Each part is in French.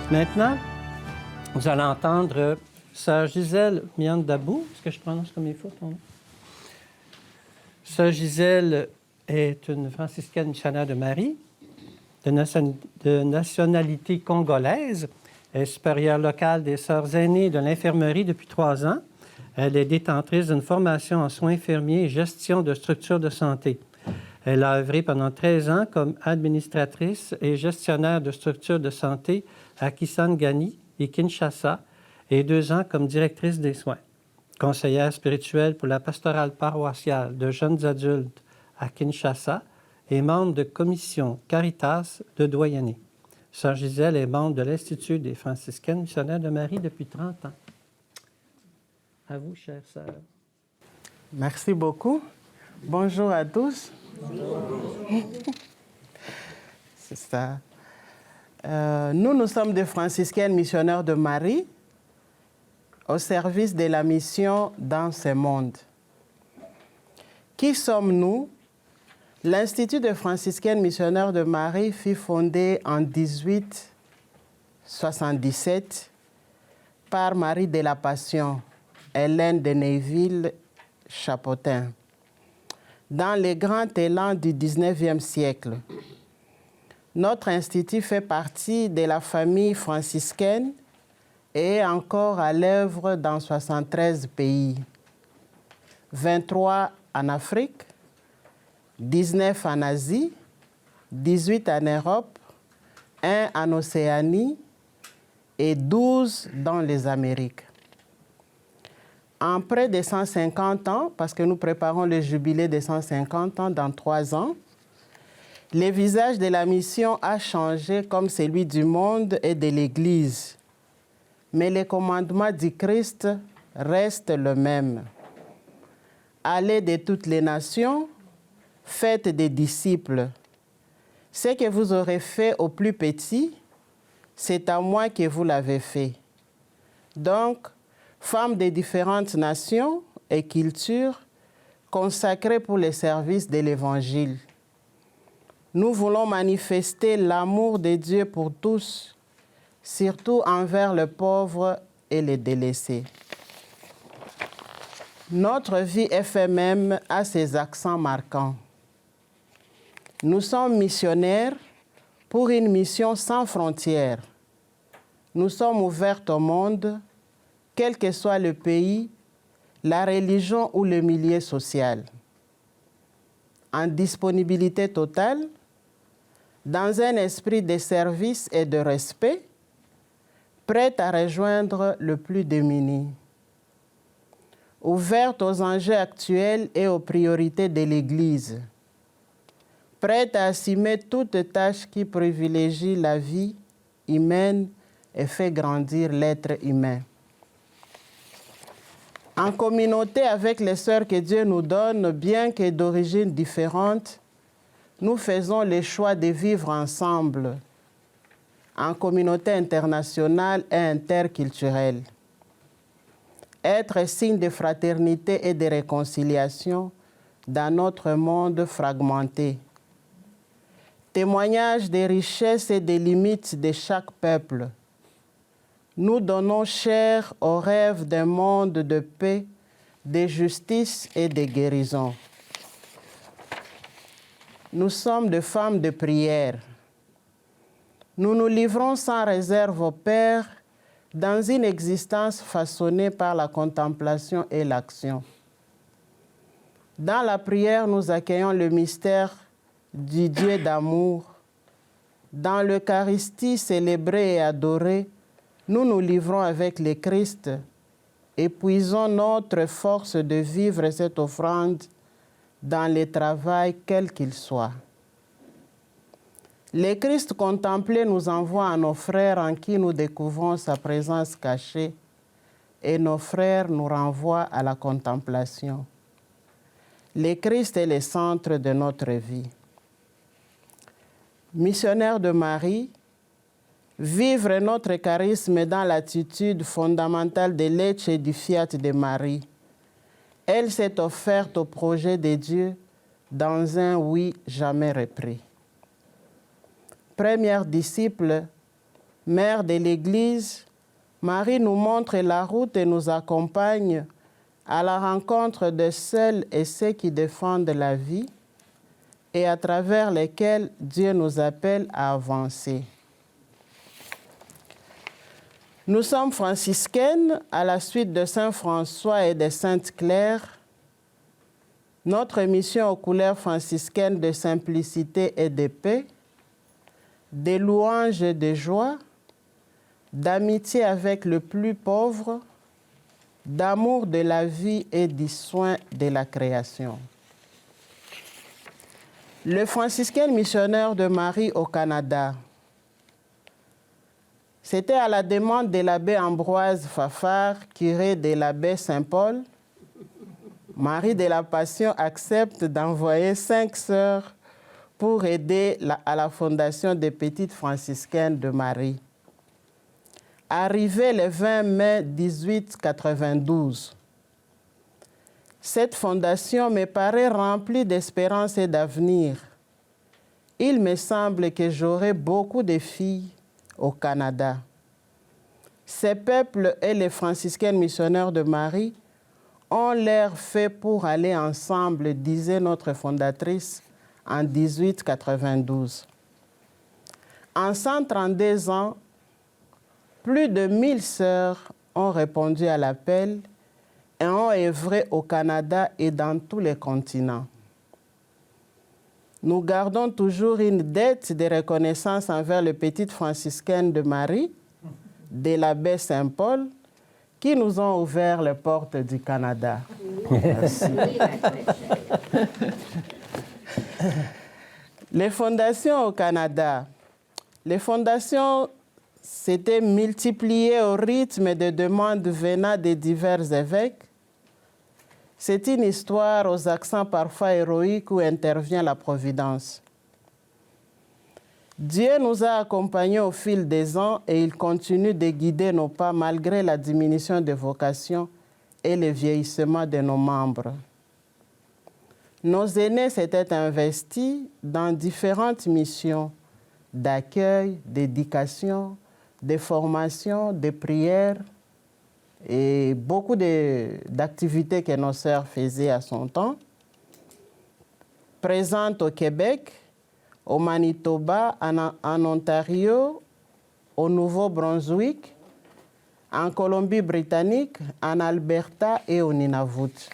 Maintenant, vous allez entendre Sœur Gisèle Miandabou. Est-ce que je prononce comme il faut ton nom? Sœur Gisèle est une franciscaine missionnaire de Marie, de nationalité congolaise. Elle est supérieure locale des Sœurs aînées de l'infirmerie depuis 3 ans. Elle est détentrice d'une formation en soins infirmiers et gestion de structures de santé. Elle a œuvré pendant 13 ans comme administratrice et gestionnaire de structures de santé à Kisangani et Kinshasa et 2 ans comme directrice des soins. Conseillère spirituelle pour la pastorale paroissiale de jeunes adultes à Kinshasa et membre de commission Caritas de Doyenné. Sœur Gisèle est membre de l'Institut des franciscaines missionnaires de Marie depuis 30 ans. À vous, chère sœur. Merci beaucoup. Bonjour à tous. Bonjour. C'est ça. Nous sommes des franciscaines missionnaires de Marie au service de la mission dans ce monde. Qui sommes-nous? L'Institut des franciscaines missionnaires de Marie fut fondé en 1877 par Marie de la Passion, Hélène de Neuville-Chapotin, dans les grands élans du 19e siècle. Notre institut fait partie de la famille franciscaine et est encore à l'œuvre dans 73 pays, 23 en Afrique, 19 en Asie, 18 en Europe, 1 en Océanie et 12 dans les Amériques. En près de 150 ans, parce que nous préparons le jubilé de 150 ans dans 3 ans, le visage de la mission a changé comme celui du monde et de l'Église. Mais les commandements du Christ restent le même. Allez de toutes les nations, faites des disciples. Ce que vous aurez fait aux plus petits, c'est à moi que vous l'avez fait. Donc, femmes des différentes nations et cultures, consacrées pour le service de l'Évangile. Nous voulons manifester l'amour de Dieu pour tous, surtout envers les pauvres et les délaissés. Notre vie FMM a ses accents marquants. Nous sommes missionnaires pour une mission sans frontières. Nous sommes ouverts au monde, quel que soit le pays, la religion ou le milieu social. En disponibilité totale, dans un esprit de service et de respect, prête à rejoindre le plus démuni. Ouverte aux enjeux actuels et aux priorités de l'Église. Prête à assumer toute tâche qui privilégie la vie humaine et fait grandir l'être humain. En communauté avec les sœurs que Dieu nous donne, bien que d'origine différente, nous faisons le choix de vivre ensemble, en communauté internationale et interculturelle. Être signe de fraternité et de réconciliation dans notre monde fragmenté. Témoignage des richesses et des limites de chaque peuple. Nous donnons chair au rêve d'un monde de paix, de justice et de guérison. Nous sommes des femmes de prière. Nous nous livrons sans réserve au Père dans une existence façonnée par la contemplation et l'action. Dans la prière, nous accueillons le mystère du Dieu d'amour. Dans l'Eucharistie célébrée et adorée, nous nous livrons avec le Christ et puisons notre force de vivre cette offrande dans le travail quel qu'il soit. Le Christ contemplé nous envoie à nos frères en qui nous découvrons sa présence cachée et nos frères nous renvoient à la contemplation. Le Christ est le centre de notre vie. Missionnaire de Marie, vivre notre charisme dans l'attitude fondamentale de l'Ecce et du Fiat de Marie. Elle s'est offerte au projet de Dieu dans un oui jamais repris. Première disciple, Mère de l'Église, Marie nous montre la route et nous accompagne à la rencontre de celles et ceux qui défendent la vie et à travers lesquels Dieu nous appelle à avancer. Nous sommes franciscaines à la suite de Saint François et de Sainte Claire. Notre mission aux couleurs franciscaines de simplicité et de paix, de louange et de joie, d'amitié avec le plus pauvre, d'amour de la vie et du soin de la création. Le franciscain missionnaire de Marie au Canada. C'était à la demande de l'abbé Ambroise Fafard, curé de l'abbé Saint-Paul. Marie de la Passion accepte d'envoyer 5 sœurs pour aider à la fondation des Petites franciscaines de Marie. Arrivée le 20 mai 1892. Cette fondation me paraît remplie d'espérance et d'avenir. Il me semble que j'aurai beaucoup de filles au Canada. Ces peuples et les franciscains missionnaires de Marie ont l'air faits pour aller ensemble, disait notre fondatrice en 1892. En 132 ans, plus de 1000 sœurs ont répondu à l'appel et ont œuvré au Canada et dans tous les continents. Nous gardons toujours une dette de reconnaissance envers les petites franciscaines de Marie, de l'abbé Saint-Paul, qui nous ont ouvert les portes du Canada. Merci. Les fondations au Canada. Les fondations s'étaient multipliées au rythme de demandes venant de divers évêques. C'est une histoire aux accents parfois héroïques où intervient la Providence. Dieu nous a accompagnés au fil des ans et il continue de guider nos pas malgré la diminution des vocations et le vieillissement de nos membres. Nos aînés s'étaient investis dans différentes missions d'accueil, d'éducation, de formation, de prière et beaucoup d'activités que nos sœurs faisaient à son temps. Présentes au Québec, au Manitoba, en Ontario, au Nouveau-Brunswick, en Colombie-Britannique, en Alberta et au Nunavut.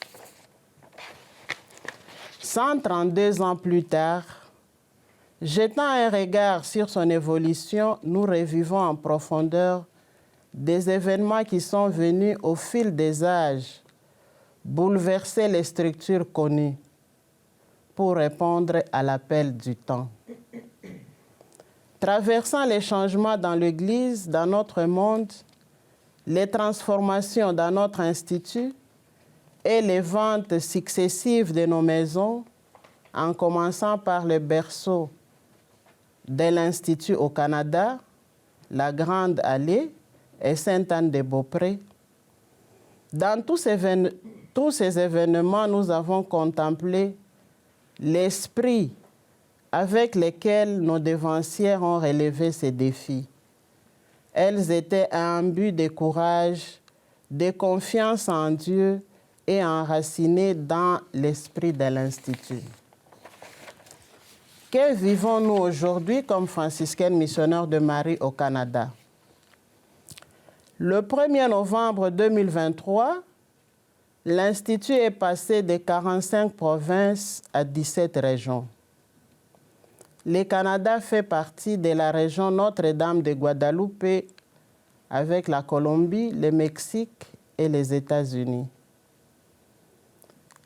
132 ans plus tard, jetant un regard sur son évolution, nous revivons en profondeur des événements qui sont venus au fil des âges bouleverser les structures connues pour répondre à l'appel du temps. Traversant les changements dans l'Église, dans notre monde, les transformations dans notre institut et les ventes successives de nos maisons, en commençant par le berceau de l'Institut au Canada, la Grande Allée et Sainte-Anne-de-Beaupré. Dans tous ces événements, nous avons contemplé l'esprit avec lequel nos devancières ont relevé ces défis. Elles étaient imbues de courage, de confiance en Dieu et enracinées dans l'esprit de l'Institut. Que vivons-nous aujourd'hui comme franciscaines missionnaires de Marie au Canada? Le 1er novembre 2023, l'Institut est passé de 45 provinces à 17 régions. Le Canada fait partie de la région Notre-Dame de Guadeloupe avec la Colombie, le Mexique et les États-Unis.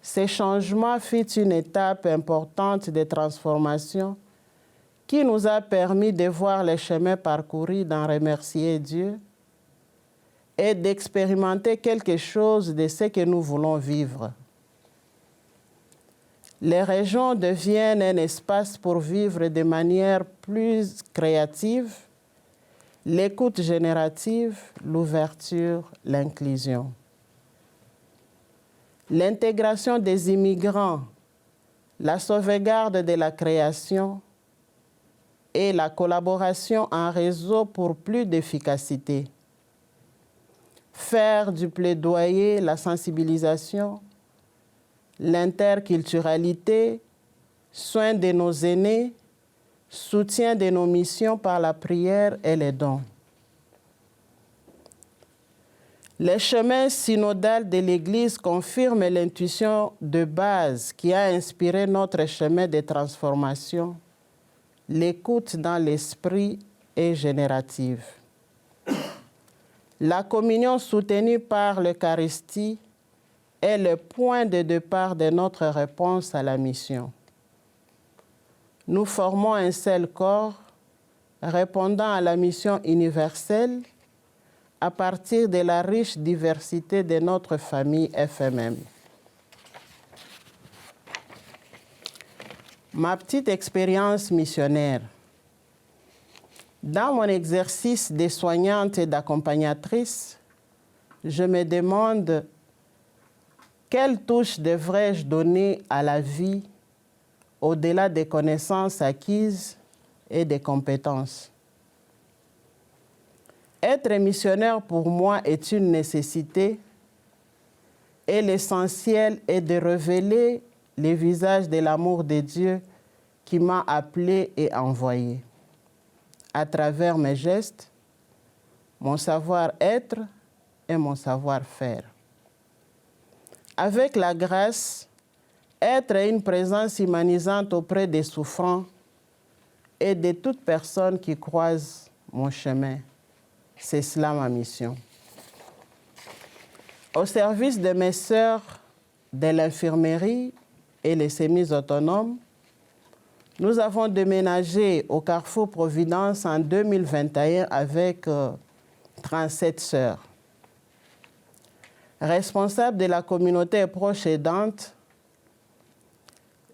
Ces changements furent une étape importante de transformation qui nous a permis de voir les chemins parcourus, d'en remercier Dieu et d'expérimenter quelque chose de ce que nous voulons vivre. Les régions deviennent un espace pour vivre de manière plus créative, l'écoute générative, l'ouverture, l'inclusion. L'intégration des immigrants, la sauvegarde de la création et la collaboration en réseau pour plus d'efficacité. Faire du plaidoyer, la sensibilisation, l'interculturalité, soin de nos aînés, soutien de nos missions par la prière et les dons. Les chemins synodaux de l'Église confirment l'intuition de base qui a inspiré notre chemin de transformation. L'écoute dans l'esprit est générative. La communion soutenue par l'Eucharistie est le point de départ de notre réponse à la mission. Nous formons un seul corps répondant à la mission universelle à partir de la riche diversité de notre famille FMM. Ma petite expérience missionnaire. Dans mon exercice de soignante et d'accompagnatrice, je me demande quelle touche devrais-je donner à la vie au-delà des connaissances acquises et des compétences. Être missionnaire pour moi est une nécessité et l'essentiel est de révéler les visages de l'amour de Dieu qui m'a appelé et envoyé à travers mes gestes, mon savoir-être et mon savoir-faire. Avec la grâce, être une présence humanisante auprès des souffrants et de toute personne qui croise mon chemin. C'est cela ma mission. Au service de mes sœurs de l'infirmerie et les semi-autonomes, nous avons déménagé au Carrefour Providence en 2021 avec 37 sœurs. Responsable de la communauté proche aidante,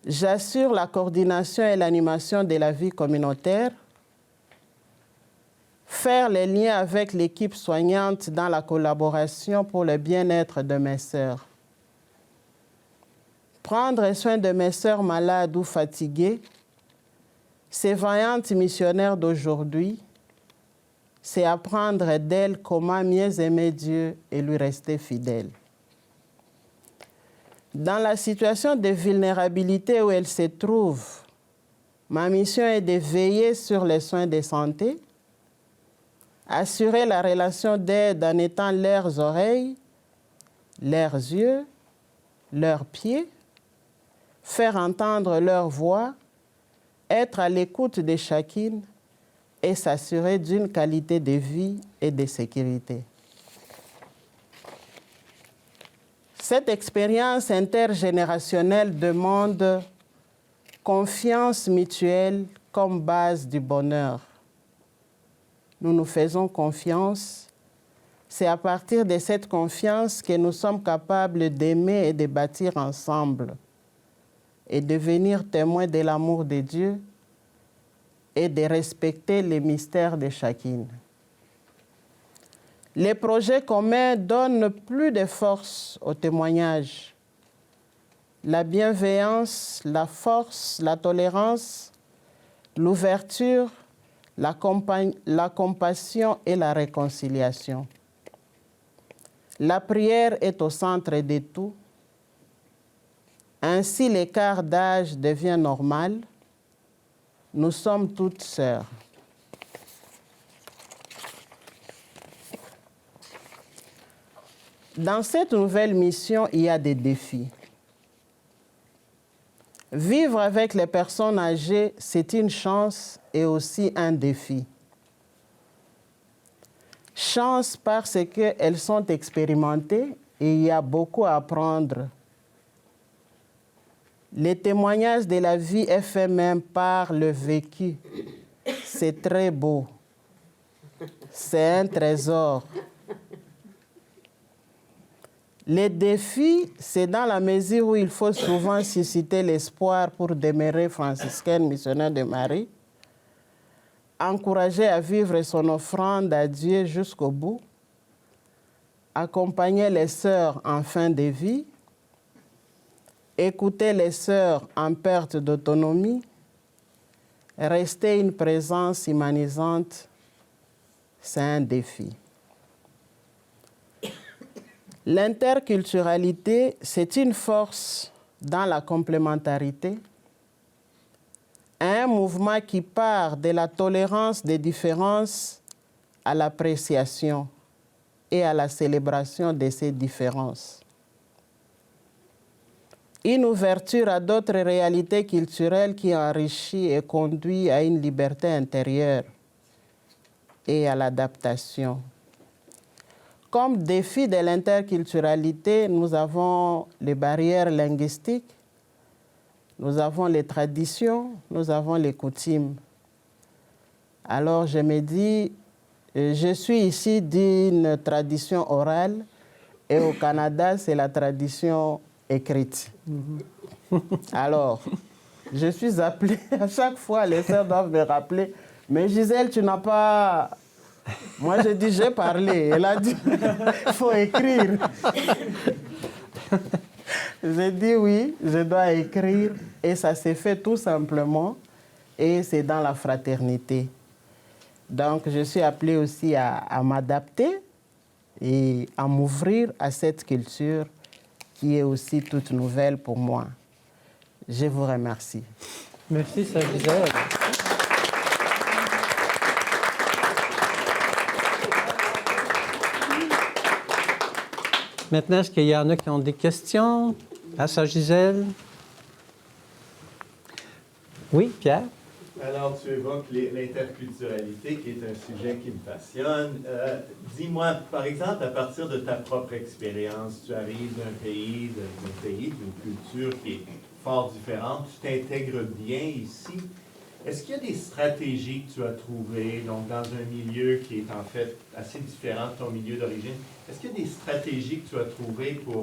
j'assure la coordination et l'animation de la vie communautaire, faire les liens avec l'équipe soignante dans la collaboration pour le bien-être de mes sœurs. Prendre soin de mes sœurs malades ou fatiguées, ces vaillantes missionnaires d'aujourd'hui, c'est apprendre d'elles comment mieux aimer Dieu et lui rester fidèle. Dans la situation de vulnérabilité où elles se trouvent, ma mission est de veiller sur les soins de santé, assurer la relation d'aide en étant leurs oreilles, leurs yeux, leurs pieds, faire entendre leur voix, être à l'écoute de chacune et s'assurer d'une qualité de vie et de sécurité. Cette expérience intergénérationnelle demande confiance mutuelle comme base du bonheur. Nous nous faisons confiance. C'est à partir de cette confiance que nous sommes capables d'aimer et de bâtir ensemble et devenir témoins de l'amour de Dieu et de respecter les mystères de chacune. Les projets communs donnent plus de force au témoignage. La bienveillance, la force, la tolérance, l'ouverture, la compassion et la réconciliation. La prière est au centre de tout. Ainsi, l'écart d'âge devient normal. Nous sommes toutes sœurs. Dans cette nouvelle mission, il y a des défis. Vivre avec les personnes âgées, c'est une chance et aussi un défi. Chance parce qu'elles sont expérimentées et il y a beaucoup à apprendre. Les témoignages de la vie FMM par le vécu, c'est très beau. C'est un trésor. Les défis, c'est dans la mesure où il faut souvent susciter l'espoir pour demeurer franciscaine missionnaire de Marie, encourager à vivre son offrande à Dieu jusqu'au bout, accompagner les sœurs en fin de vie, écouter les sœurs en perte d'autonomie, Rester une présence humanisante, c'est un défi. L'interculturalité, c'est une force dans la complémentarité, un mouvement qui part de la tolérance des différences à l'appréciation et à la célébration de ces différences. Une ouverture à d'autres réalités culturelles qui enrichit et conduit à une liberté intérieure et à l'adaptation. Comme défi de l'interculturalité, nous avons les barrières linguistiques, nous avons les traditions, nous avons les coutumes. Alors je me dis, je suis ici d'une tradition orale et au Canada, c'est la tradition écrite. Alors, je suis appelée, à chaque fois, les sœurs doivent me rappeler, mais Gisèle, tu n'as pas... Moi, j'ai dit, j'ai parlé. Elle a dit, il faut écrire. J'ai dit oui, je dois écrire. Et ça s'est fait tout simplement. Et c'est dans la fraternité. Donc, je suis appelée aussi à m'adapter et à m'ouvrir à cette culture qui est aussi toute nouvelle pour moi. Je vous remercie. Merci, Sœur Gisèle. Maintenant, est-ce qu'il y en a qui ont des questions à Sœur Gisèle? Oui, Pierre? Alors, tu évoques l'interculturalité, qui est un sujet qui me passionne. Dis-moi, par exemple, à partir de ta propre expérience, tu arrives d'un pays, d'une culture qui est fort différente, tu t'intègres bien ici. Est-ce qu'il y a des stratégies que tu as trouvées, donc dans un milieu qui est en fait assez différent de ton milieu d'origine? Est-ce qu'il y a des stratégies que tu as trouvées pour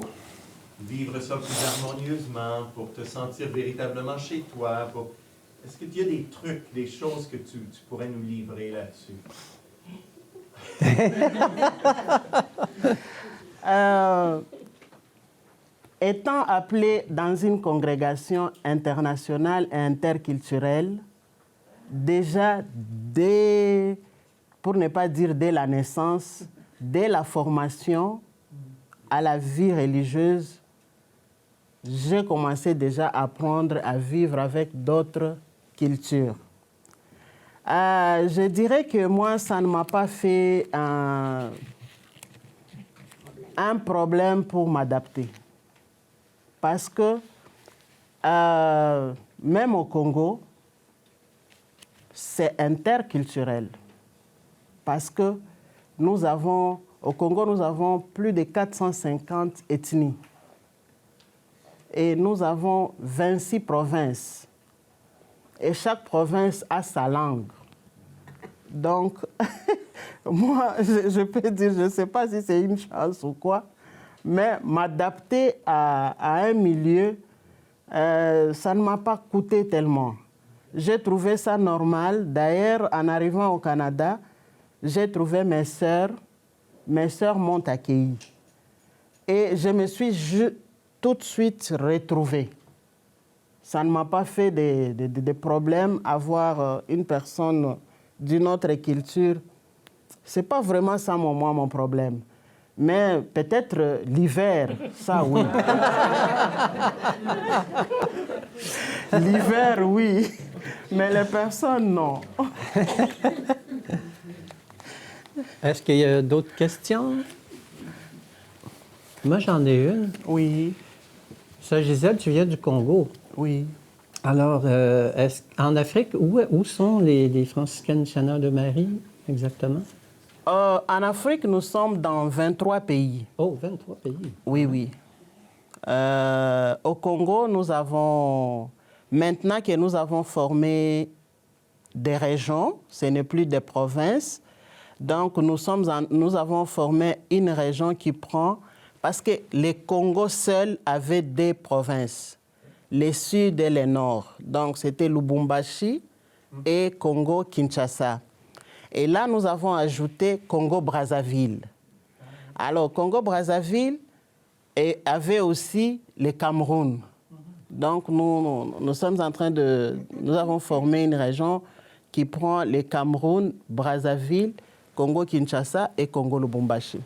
vivre ça plus harmonieusement, pour te sentir véritablement chez toi? Est-ce qu'il y a des trucs, des choses que tu pourrais nous livrer là-dessus? Étant appelé dans une congrégation internationale et interculturelle, déjà pour ne pas dire dès la naissance, dès la formation à la vie religieuse, j'ai commencé déjà à apprendre à vivre avec d'autres cultures. Je dirais que moi, ça ne m'a pas fait un problème pour m'adapter. Parce que même au Congo, c'est interculturel. Parce que au Congo, nous avons plus de 450 ethnies. Et nous avons 26 provinces. Et chaque province a sa langue. Donc, moi, je peux dire, je ne sais pas si c'est une chance ou quoi, mais m'adapter à un milieu, ça ne m'a pas coûté tellement. J'ai trouvé ça normal. D'ailleurs, en arrivant au Canada, j'ai trouvé mes sœurs m'ont accueilli. Et je me suis tout de suite retrouvée. Ça ne m'a pas fait de problème à voir une personne d'une autre culture. Ce n'est pas vraiment ça, mon problème. Mais peut-être l'hiver, ça oui. L'hiver, oui. Mais les personnes, non. Est-ce qu'il y a d'autres questions? Moi, j'en ai une. Oui. Sœur Gisèle, tu viens du Congo. Oui. Alors, en Afrique, où sont les franciscaines missionnaires de Marie, exactement? En Afrique, nous sommes dans 23 pays. Oh, 23 pays. Oui, oui. Au Congo, maintenant que nous avons formé des régions, ce n'est plus des provinces, donc nous avons formé une région qui prend, parce que le Congo seul avait des provinces, le sud et le nord. Donc c'était Lubumbashi et Congo-Kinshasa. Et là, nous avons ajouté Congo-Brazzaville. Alors, Congo-Brazzaville avait aussi le Cameroun. Donc, nous sommes en train de... Nous avons formé une région qui prend le Cameroun, Brazzaville, Congo-Kinshasa et Congo-Lubumbashi.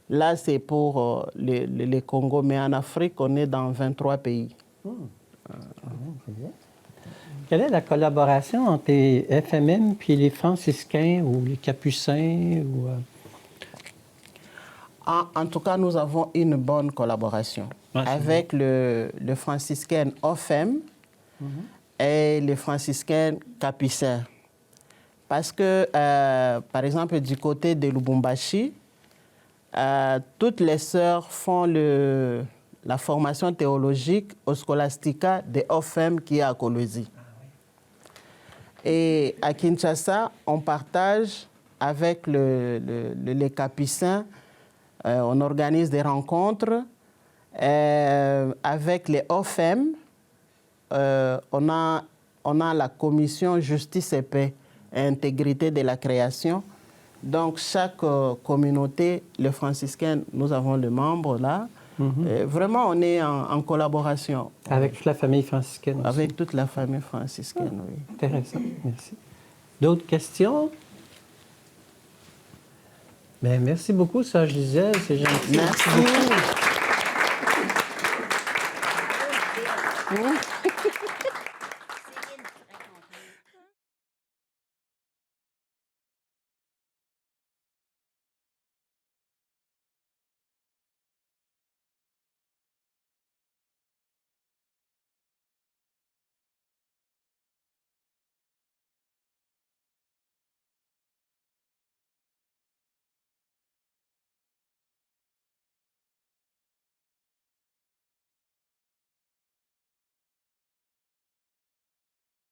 Là, c'est pour les Congo, mais en Afrique, on est dans 23 pays. Quelle est la collaboration entre les FMM puis les franciscains ou les capucins? En tout cas, nous avons une bonne collaboration avec le franciscain OFEM et les franciscains capucins. Parce que, par exemple, du côté de Lubumbashi, toutes les sœurs font la formation théologique au Scholastica de OFEM qui est à Kolwezi. Et à Kinshasa, on partage avec les capucins, on organise des rencontres. Avec les OFEM, on a la commission Justice et Paix et Intégrité de la Création. Donc, chaque communauté, les franciscains, nous avons les membres là. Vraiment, on est en collaboration. Avec toute la famille franciscaine aussi. Avec toute la famille franciscaine, oui. Intéressant, merci. D'autres questions? Bien, merci beaucoup, Sœur Gisèle, c'est gentil. Merci.